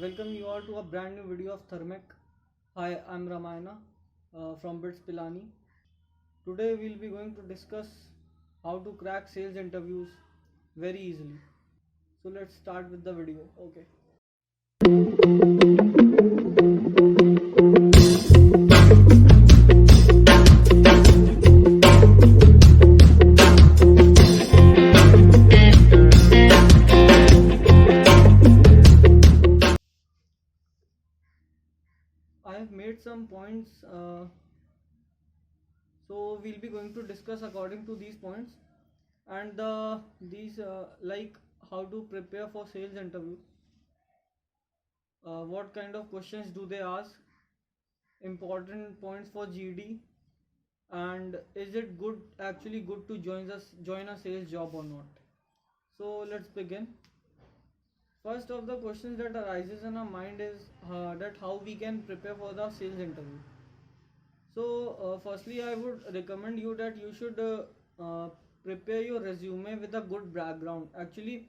Welcome you all to a brand new video of Thermic. Hi, I'm Ramayana from Bits Pilani. Today we'll be going to discuss how to crack sales interviews very easily. So let's start with the video. Okay. I have made some points, so we'll be going to discuss according to these points and these like how to prepare for sales interview, what kind of questions do they ask, important points for GD, and is it good to join a sales job or not. So let's begin. First of the questions that arises in our mind is that how we can prepare for the sales interview. So firstly I would recommend you that you should prepare your resume with a good background. Actually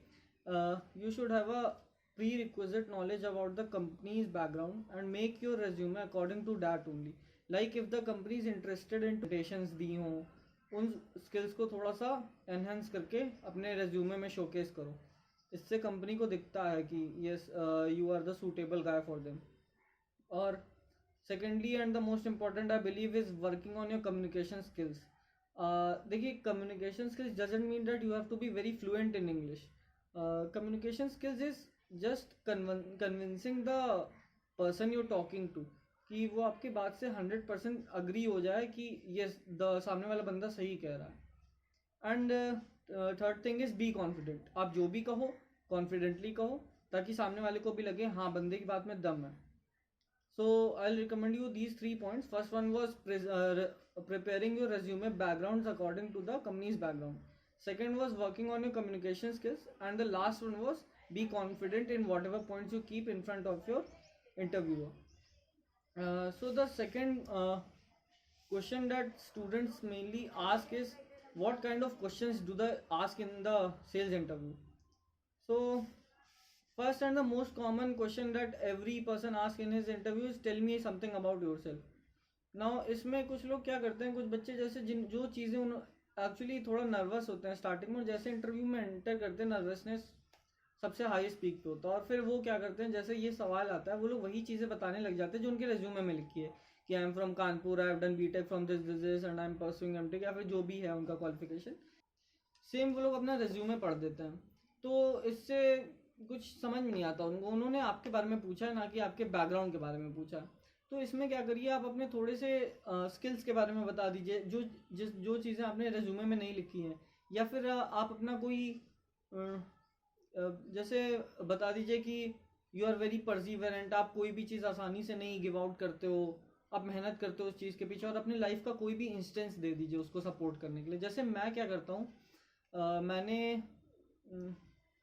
you should have a prerequisite knowledge about the company's background and make your resume according to that only. Like if the company is interested in presentations दी हों, उन skills को थोड़ा सा enhance करके अपने resume में showcase करो. इससे कंपनी को दिखता है कि yes you are the suitable guy for them. और secondly and the most important I believe is working on your communication skills. देखिए communication skills doesn't mean that you have to be very fluent in English. Communication skills is just convincing the person you talking to कि वो आपकी बात से 100% agree हो जाए कि yes the सामने वाला बंदा सही कह रहा है. And third thing is be confident. आप जो भी कहो कॉन्फिडेंटली कहो ताकि सामने वाले को भी लगे हाँ बंदे की बात में दम है. So I'll recommend you these 3 points. First one was preparing your resume backgrounds according to the company's background. Second was working on your communication skills, and the last one was be confident in whatever points you keep in front of your interviewer. So the second question that students mainly ask is what kind of questions do they ask in the sales interview. So first and the most common question that every person asks in his interview is tell me something about yourself. Now इसमें कुछ लोग क्या करते हैं, कुछ बच्चे जैसे जिन जो चीज़ें उन एक्चुअली थोड़ा नर्वस होते हैं स्टार्टिंग में, जैसे इंटरव्यू में एंटर करते हैं नर्वसनेस सबसे हाईएस्ट पीक पे होता है और फिर वो क्या करते हैं जैसे ये सवाल आता है वो लोग वही चीज़ें बताने लग जाते हैं जो उनके रेज्यूमे में लिखी है कि I am from Kanpur, I have done BTech from this and I am pursuing MTech, या फिर जो भी है उनका क्वालिफिकेशन सेम वो लोग अपना रेज्यूमे पढ़ देते हैं. तो इससे कुछ समझ में नहीं आता उनको. उन्होंने आपके बारे में पूछा है ना कि आपके बैकग्राउंड के बारे में पूछा. तो इसमें क्या करिए आप अपने थोड़े से स्किल्स के बारे में बता दीजिए जो चीज़ें आपने रेज्यूमे में नहीं लिखी हैं, या फिर आप अपना कोई जैसे बता दीजिए कि यू आर वेरी परसिवरेंट. आप कोई भी चीज़ आसानी से नहीं गिव आउट करते हो, आप मेहनत करते हो उस चीज़ के पीछे, और अपनी लाइफ का कोई भी इंस्टेंस दे दीजिए उसको सपोर्ट करने के लिए. जैसे मैं क्या करता हूँ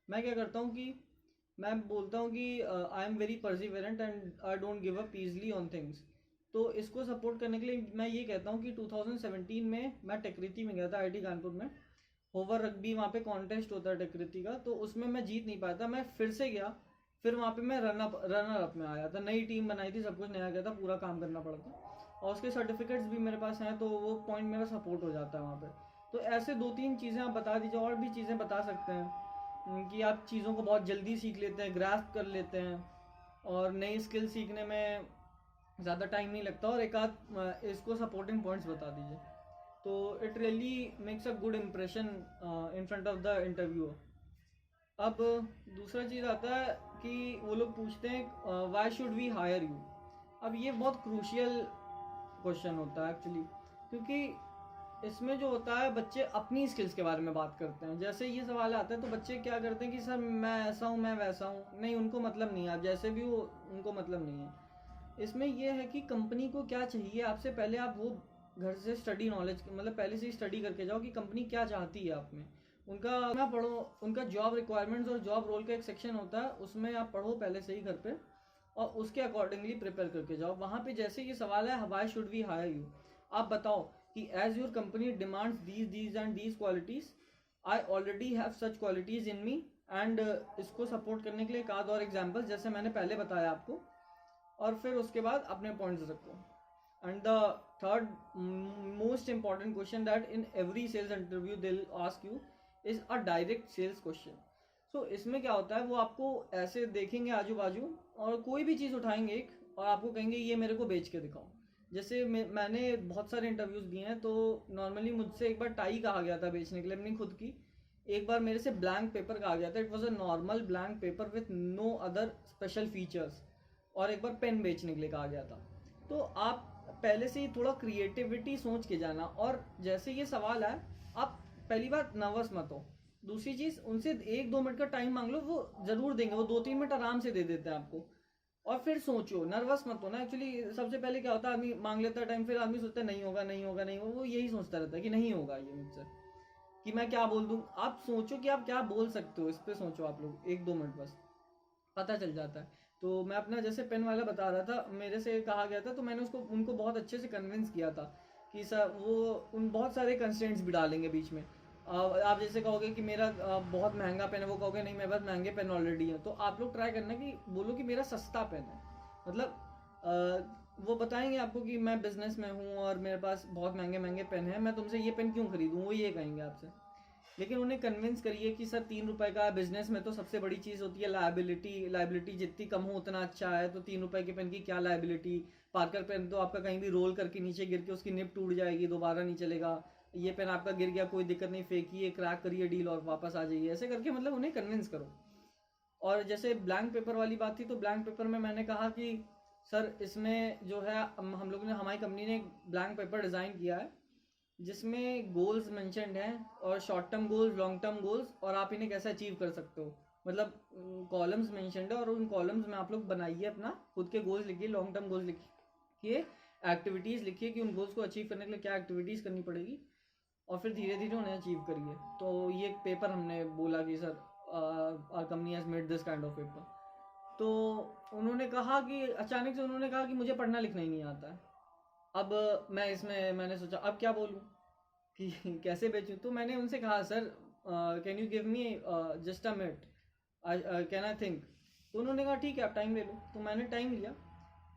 मैं क्या करता हूँ कि मैं बोलता हूँ कि I am very perseverant and I don't give up easily on things. तो इसको सपोर्ट करने के लिए मैं ये कहता हूँ कि 2017 में मैं टेक्रिती में गया था, आईटी कानपुर में. ओवर रग्बी वहाँ पे कॉन्टेस्ट होता है टेक्रिती का, तो उसमें मैं जीत नहीं पाया था. मैं फिर से गया, फिर वहाँ पे मैं रनर अप में आया था. नई टीम बनाई थी, सब कुछ नया गया था, पूरा काम करना पड़ा था और उसके सर्टिफिकेट्स भी मेरे पास हैं, तो वो पॉइंट मेरा सपोर्ट हो जाता है वहाँ पे. तो ऐसे 2-3 चीज़ें आप बता दीजिए. और भी चीज़ें बता सकते हैं कि आप चीज़ों को बहुत जल्दी सीख लेते हैं, ग्रास्प कर लेते हैं और नई स्किल सीखने में ज़्यादा टाइम नहीं लगता. और एक आध इसको सपोर्टिंग पॉइंट्स बता दीजिए, तो it really makes a good impression in front of the interviewer. अब दूसरा चीज़ आता है कि वो लोग पूछते हैं why should we hire you. अब ये बहुत क्रूशियल क्वेश्चन होता है एक्चुअली, क्योंकि इसमें जो होता है बच्चे अपनी स्किल्स के बारे में बात करते हैं. जैसे ये सवाल आता है तो बच्चे क्या करते हैं कि सर मैं ऐसा हूँ, मैं वैसा हूँ. नहीं, उनको मतलब नहीं है, आप जैसे भी हो उनको मतलब नहीं है. इसमें यह है कि कंपनी को क्या चाहिए आपसे, पहले आप वो घर से स्टडी नॉलेज मतलब पहले से ही स्टडी करके जाओ कि कंपनी क्या चाहती है आप में. उनका ना पढ़ो, उनका जॉब रिक्वायरमेंट्स और जॉब रोल का एक सेक्शन होता है, उसमें आप पढ़ो पहले से ही घर पे और उसके अकॉर्डिंगली प्रिपेयर करके जाओ. वहाँ पे जैसे ये सवाल है why should we hire you, आप बताओ कि as your company demands these and these qualities, I already have such qualities in me and इसको सपोर्ट करने के लिए एक आध और एग्जाम्पल जैसे मैंने पहले बताया आपको, और फिर उसके बाद अपने पॉइंट्स रखो. And the third most important question that in every sales interview they will ask you is a direct sales question. So इसमें क्या होता है, वो आपको ऐसे देखेंगे आजू बाजू और कोई भी चीज़ उठाएंगे एक और आपको कहेंगे ये मेरे को बेच के दिखाओ. जैसे मैंने बहुत सारे इंटरव्यूज़ दिए हैं, तो नॉर्मली मुझसे एक बार टाई कहा गया था बेचने के लिए अपनी खुद की. एक बार मेरे से ब्लैंक पेपर कहा गया था. It was a normal blank paper with no other special features. और एक बार पेन बेचने के लिए कहा गया था. तो आप पहले से ही थोड़ा क्रिएटिविटी सोच के जाना, और जैसे ये सवाल है आप पहली बार नर्वस मत हो. दूसरी चीज़, उनसे 1-2 मिनट का टाइम मांग लो, वो ज़रूर देंगे. वो 2-3 मिनट आराम से दे देते हैं आपको. और फिर सोचो, नर्वस मत हो ना. एक्चुअली सबसे पहले क्या होता है, आदमी मांग लेता है टाइम, फिर आदमी सोचता है नहीं होगा नहीं होगा नहीं होगा. वो यही सोचता रहता है कि नहीं होगा ये मुझसे, कि मैं क्या बोल दूँ. आप सोचो कि आप क्या बोल सकते हो, इस पर सोचो आप लोग 1-2 मिनट, बस पता चल जाता है. तो मैं अपना जैसे पेन वाला बता रहा था, मेरे से कहा गया था, तो मैंने उनको बहुत अच्छे से कन्विंस किया था कि सर वो उन बहुत सारे कंस्ट्रेंट्स भी डालेंगे बीच में. आप जैसे कहोगे कि मेरा बहुत महंगा पेन है, वो कहोगे नहीं मेरे पास महंगे पेन ऑलरेडी है. तो आप लोग ट्राई करना कि बोलो कि मेरा सस्ता पेन है. मतलब वो बताएंगे आपको कि मैं बिजनेस में हूँ और मेरे पास बहुत महंगे महंगे पेन है, मैं तुमसे ये पेन क्यों खरीदूँ, वो ये कहेंगे आपसे. लेकिन उन्हें कन्विंस करिए कि सर 3 रुपए का बिजनेस में तो सबसे बड़ी चीज़ होती है लाइबिलिटी जितनी कम हो उतना अच्छा है. तो 3 रुपए के पेन की क्या लाइबिलिटी. पार्कर पेन तो आपका कहीं भी रोल करके नीचे गिर के उसकी निब टूट जाएगी, दोबारा नहीं चलेगा. ये पेन आपका गिर गया, कोई दिक्कत नहीं, फेंकिए, क्रैक करिए डील और वापस आ जाइए. ऐसे करके मतलब उन्हें कन्विंस करो. और जैसे ब्लैंक पेपर वाली बात थी, तो ब्लैंक पेपर में मैंने कहा कि सर इसमें जो है हम लोग ने, हमारी कंपनी ने ब्लैंक पेपर डिज़ाइन किया है जिसमें गोल्स मेंशनड हैं, और short term goals, long term goals, और आप इन्हें कैसे अचीव कर सकते हो. मतलब कॉलम्स मेंशनड है, और उन कॉलम्स में आप लोग बनाइए अपना खुद के गोल्स लिखिए, लॉन्ग टर्म गोल्स लिखिए, एक्टिविटीज़ लिखिए कि उन गोल्स को अचीव करने के लिए क्या एक्टिविटीज़ करनी पड़ेगी, और फिर धीरे धीरे उन्हें अचीव करिए. तो ये पेपर हमने बोला कि sir our company has made this kind of paper. तो उन्होंने कहा कि अचानक से उन्होंने कहा कि मुझे पढ़ना लिखना ही नहीं आता है. अब मैंने सोचा अब क्या बोलूँ कि कैसे बेचूँ. तो मैंने उनसे कहा sir can you give me just a minute, can I think. तो उन्होंने कहा ठीक है आप टाइम ले लो. तो मैंने टाइम लिया.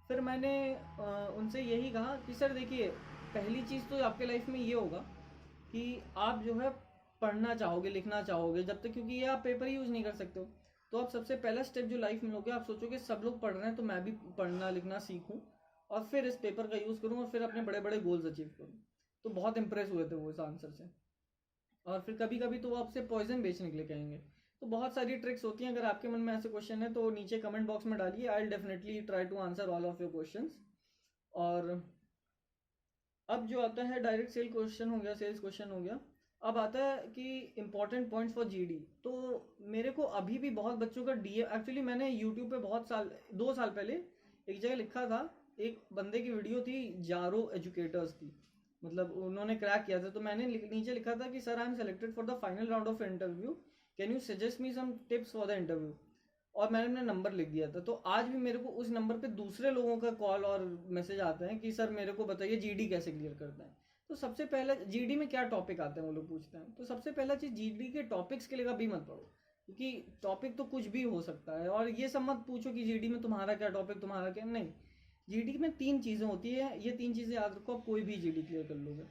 फिर मैंने उनसे यही कहा कि सर देखिए, पहली चीज़ तो आपके लाइफ में ये होगा कि आप जो है पढ़ना चाहोगे, लिखना चाहोगे जब तक, क्योंकि ये आप पेपर यूज़ नहीं कर सकते हो. तो आप सबसे पहला स्टेप जो लाइफ में लोगे, आप सोचोगे सब लोग पढ़ रहे हैं तो मैं भी पढ़ना लिखना सीखूं और फिर इस पेपर का यूज़ करूं और फिर अपने बड़े बड़े गोल्स अचीव करूं. तो बहुत इंप्रेस हुए थे वो इस आंसर से. और फिर कभी कभी तो वो आपसे पॉइजन बेचने के लिए कहेंगे. तो बहुत सारी ट्रिक्स होती हैं. अगर आपके मन में ऐसे क्वेश्चन है तो नीचे कमेंट बॉक्स में डालिए. I will definitely try to answer all of your questions. और अब जो आता है डायरेक्ट सेल क्वेश्चन हो गया, सेल्स क्वेश्चन हो गया. अब आता है कि इंपॉर्टेंट पॉइंट्स फॉर जीडी. तो मेरे को अभी भी बहुत बच्चों का डीएम, एक्चुअली मैंने यूट्यूब पे बहुत साल, 2 साल पहले एक जगह लिखा था, एक बंदे की वीडियो थी जारो एजुकेटर्स की, मतलब उन्होंने क्रैक किया था. तो मैंने नीचे लिखा था कि sir I am selected for the final round of interview, can you suggest me some tips for the interview. और मैंने अपना नंबर लिख दिया था. तो आज भी मेरे को उस नंबर पे दूसरे लोगों का कॉल और मैसेज आते हैं कि सर मेरे को बताइए जीडी कैसे क्लियर करता है. तो सबसे पहले जीडी में क्या टॉपिक आते हैं वो लोग पूछते हैं. तो सबसे पहला चीज़, जीडी के टॉपिक्स के लिए कभी मत पढ़ो, क्योंकि टॉपिक तो कुछ भी हो सकता है. और ये सब मत पूछो कि जीडी में तुम्हारा क्या टॉपिक, तुम्हारा क्या नहीं. जीडी में 3 चीज़ें होती है, ये 3 चीज़ें याद रखो, आप कोई भी जीडी क्लियर कर लोगे.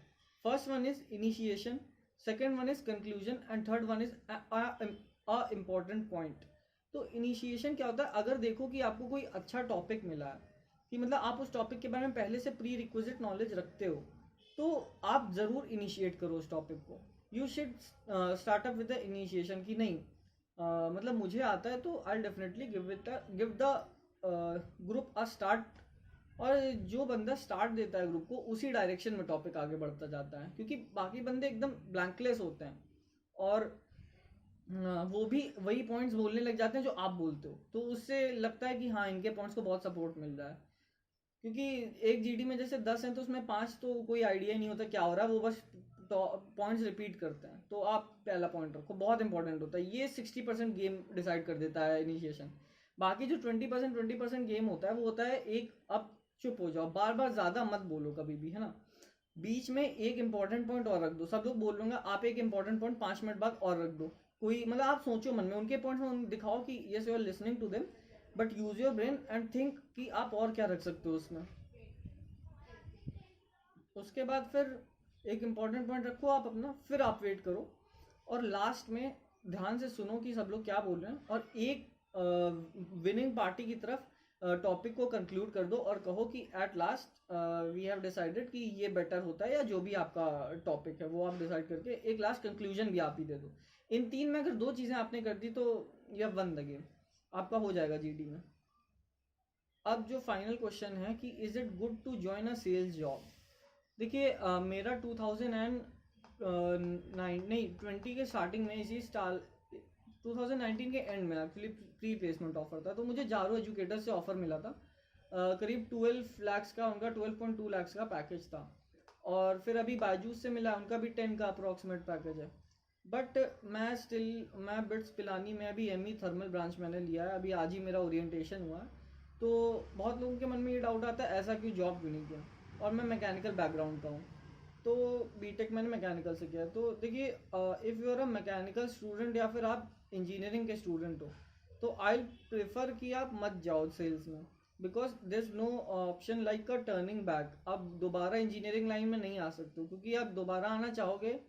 First one is initiation, second one is conclusion, and third one is a important point. तो इनिशिएशन क्या होता है, अगर देखो कि आपको कोई अच्छा टॉपिक मिला है, कि मतलब आप उस टॉपिक के बारे में पहले से प्री रिक्विजिट नॉलेज रखते हो, तो आप ज़रूर इनिशिएट करो उस टॉपिक को. You should startup with the initiation कि नहीं मतलब मुझे आता है तो I definitely give the group a start. और जो बंदा स्टार्ट देता है ग्रुप को, उसी डायरेक्शन में टॉपिक आगे बढ़ता जाता है, क्योंकि बाकी बंदे एकदम ब्लैंकलेस होते हैं और वो भी वही पॉइंट्स बोलने लग जाते हैं जो आप बोलते हो. तो उससे लगता है कि हाँ इनके पॉइंट्स को बहुत सपोर्ट मिल रहा है. क्योंकि एक जीडी में जैसे 10 हैं तो उसमें 5 तो कोई आइडिया ही नहीं होता क्या हो रहा है, वो बस पॉइंट्स रिपीट करते हैं. तो आप पहला पॉइंट रखो, बहुत इंपॉर्टेंट होता है. ये 60% गेम डिसाइड कर देता है इनिशिएशन. बाकी जो 20% गेम होता है वो होता है एक, अब चुप हो जाओ, बार बार ज़्यादा मत बोलो कभी भी, है ना. बीच में एक इंपॉर्टेंट पॉइंट और रख दो. सब लोग बोल लूँगा, आप एक इंपॉर्टेंट पॉइंट 5 मिनट बाद और रख दो, कोई मतलब आप सोचो मन में उनके पॉइंट्स दिखाओ कि yes you are listening to them, but use your brain and think कि आप और क्या रख सकते हो उसमें। उसके बाद फिर एक इम्पॉर्टेंट पॉइंट रखो आप अपना, फिर आप वेट करो और लास्ट में ध्यान से सुनो कि सब लोग क्या बोल रहे हैं और एक विनिंग पार्टी की तरफ टॉपिक को कंक्लूड कर दो और कहो कि at last we have decided कि ये बेटर होता है, या जो भी आपका टॉपिक है वो आप डिसाइड करके एक लास्ट कंक्लूजन भी आप ही दे दो। इन तीन में अगर दो चीज़ें आपने कर दी तो यह वन द गेम, आपका हो जाएगा जीडी में। अब जो फाइनल क्वेश्चन है कि is it good to join a sales job. देखिए मेरा 2020 के स्टार्टिंग में इसी स्टाल 2019 के एंड में एक्चुअली प्री प्लेसमेंट ऑफर था, तो मुझे जारो एजुकेटर से ऑफर मिला था। करीब 12 लाख्स का उनका 12.2 लाख्स का पैकेज था। और फिर अभी बायजूस से मिला, उनका भी 10 का अप्रॉक्सीमेट पैकेज है। बट मैं बिट्स पिलानी में अभी एमई थर्मल ब्रांच मैंने लिया है, अभी आज ही मेरा ओरिएंटेशन हुआ है। तो बहुत लोगों के मन में ये डाउट आता है ऐसा क्यों जॉब क्यों नहीं किया, और मैं मैकेनिकल बैकग्राउंड का हूँ, तो बीटेक मैंने मैकेनिकल से किया है। तो देखिए if you are a mechanical student या फिर आप इंजीनियरिंग के स्टूडेंट हो, तो आई प्रेफर कि आप मत जाओ सेल्स में, because there is no option like a turning back. आप दोबारा इंजीनियरिंग लाइन में नहीं आ सकते हो, क्योंकि आप दोबारा आना चाहोगे,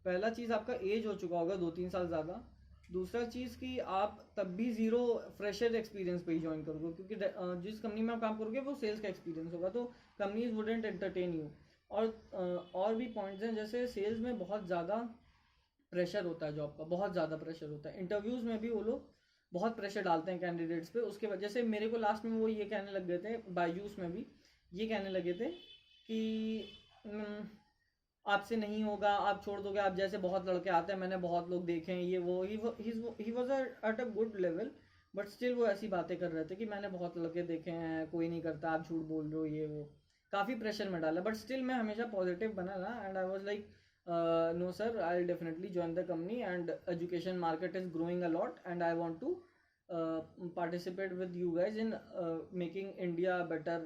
पहला चीज़ आपका एज हो चुका होगा 2-3 साल ज़्यादा। दूसरा चीज़ कि आप तब भी ज़ीरो फ्रेशर एक्सपीरियंस पे ही ज्वाइन करोगे, क्योंकि जिस कंपनी में आप काम करोगे वो सेल्स का एक्सपीरियंस होगा, तो कंपनीज वुडेंट एंटरटेन यू। और भी पॉइंट्स हैं, जैसे सेल्स में बहुत ज़्यादा प्रेशर होता है, जॉब का बहुत ज़्यादा प्रेशर होता है। इंटरव्यूज़ में भी वो लोग बहुत प्रेशर डालते हैं कैंडिडेट्स पे। उसके वजह से मेरे को लास्ट में वो ये कहने लग गए थे, बायजूस में भी ये कहने लगे थे कि आपसे नहीं होगा, आप छोड़ दोगे, आप जैसे बहुत लड़के आते हैं, मैंने बहुत लोग देखे हैं, ये वो he was at a good level, but still वो ऐसी बातें कर रहे थे कि मैंने बहुत लड़के देखे हैं, कोई नहीं करता, आप झूठ बोल रहे हो, ये वो काफ़ी प्रेशर में डाला। बट स्टिल मैं हमेशा पॉजिटिव बना ना, and I was like no sir, I'll definitely join the company, and education market is growing a lot, and I want to participate with you guys in making India a better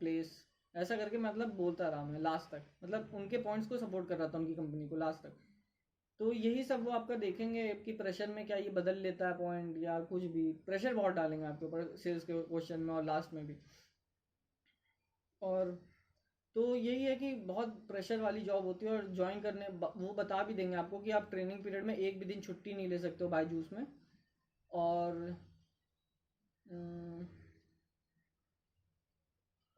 place। ऐसा करके मतलब बोलता रहा मैं last तक, मतलब उनके points को सपोर्ट कर रहा था, उनकी कंपनी को लास्ट तक। तो यही सब वो आपका देखेंगे कि प्रेशर में क्या ये बदल लेता है पॉइंट, या कुछ भी प्रेशर बहुत डालेंगे आपके ऊपर सेल्स के क्वेश्चन में और लास्ट में भी। और तो यही है कि बहुत प्रेशर वाली जॉब होती है, और ज्वाइन करने वो बता भी देंगे आपको कि आप ट्रेनिंग पीरियड में एक भी दिन छुट्टी नहीं ले सकते हो बायजूस में। और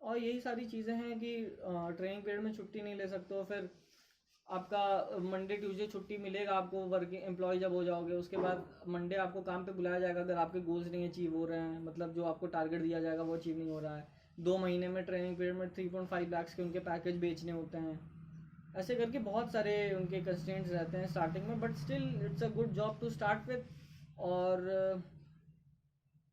और यही सारी चीज़ें हैं कि ट्रेनिंग पीरियड में छुट्टी नहीं ले सकते हो। फिर आपका मंडे ट्यूसडे छुट्टी मिलेगा आपको वर्किंग एम्प्लॉय जब हो जाओगे, उसके बाद मंडे आपको काम पे बुलाया जाएगा अगर आपके गोल्स नहीं अचीव हो रहे हैं, मतलब जो आपको टारगेट दिया जाएगा वो अचीव नहीं हो रहा है। 2 महीने में ट्रेनिंग पीरियड में 3.5 लाख के उनके पैकेज बेचने होते हैं। ऐसे करके बहुत सारे उनके कंस्ट्रेंट्स रहते हैं स्टार्टिंग में, but still it's a good job to start with. और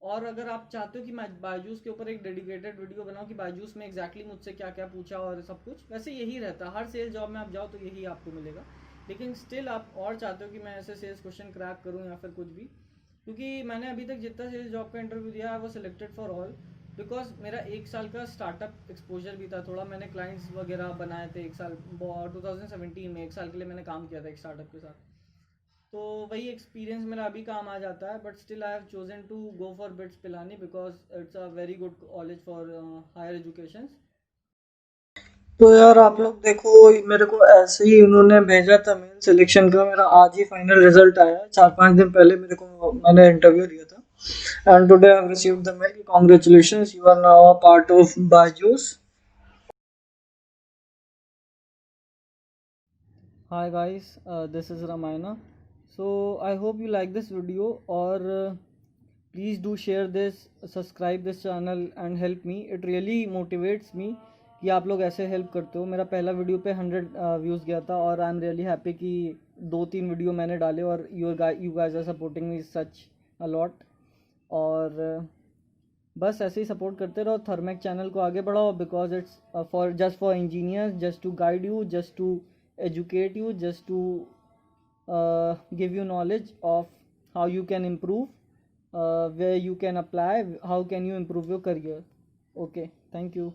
और अगर आप चाहते हो कि मैं बायजूस के ऊपर एक डेडिकेटेड वीडियो बनाऊं कि बायजूस में एग्जैक्टली मुझसे क्या क्या पूछा और सब कुछ, वैसे यही रहता है हर सेल्स जॉब में आप जाओ तो यही आपको मिलेगा। लेकिन स्टिल आप और चाहते हो कि मैं ऐसे सेल्स क्वेश्चन क्रैक करूं या फिर कुछ भी, क्योंकि मैंने अभी तक जितना सेल्स जॉब का इंटरव्यू दिया है वो सिलेक्टेड फॉर ऑल, बिकॉज मेरा 1 साल का स्टार्टअप एक्सपोजर भी था, थोड़ा मैंने क्लाइंट्स वगैरह बनाए थे 1 साल 2017 में 1 साल के लिए मैंने काम किया था एक स्टार्टअप के साथ। तो वही एक्सपीरियंस मेरा अभी काम आ जाता है, but still I have chosen to go for BITS Pilani because it's a very good college for higher education. तो यार आप लोग देखो, मेरे को ऐसे ही उन्होंने भेजा था मेल सिलेक्शन का, मेरा आज ही फाइनल रिजल्ट आया है, 4-5 दिन पहले मैंने इंटरव्यू दिया था, and today I have received the mail, congratulations you are now a part of Byju's. Hi guys, this is Ramayana. So I hope you like this video, or please do share this, subscribe this channel and help me. It really motivates me कि आप लोग ऐसे help करते हो। मेरा पहला video पे 100 views गया था, और आई एम रियली हैप्पी कि 2-3 वीडियो मैंने डाले और you guys are supporting me such a lot. और बस ऐसे ही सपोर्ट करते रहो, थर्मेक चैनल को आगे बढ़ाओ, because it's for engineers, just to guide you, just to educate you, just to give you knowledge of how you can improve, where you can apply, how can you improve your career. Okay, thank you.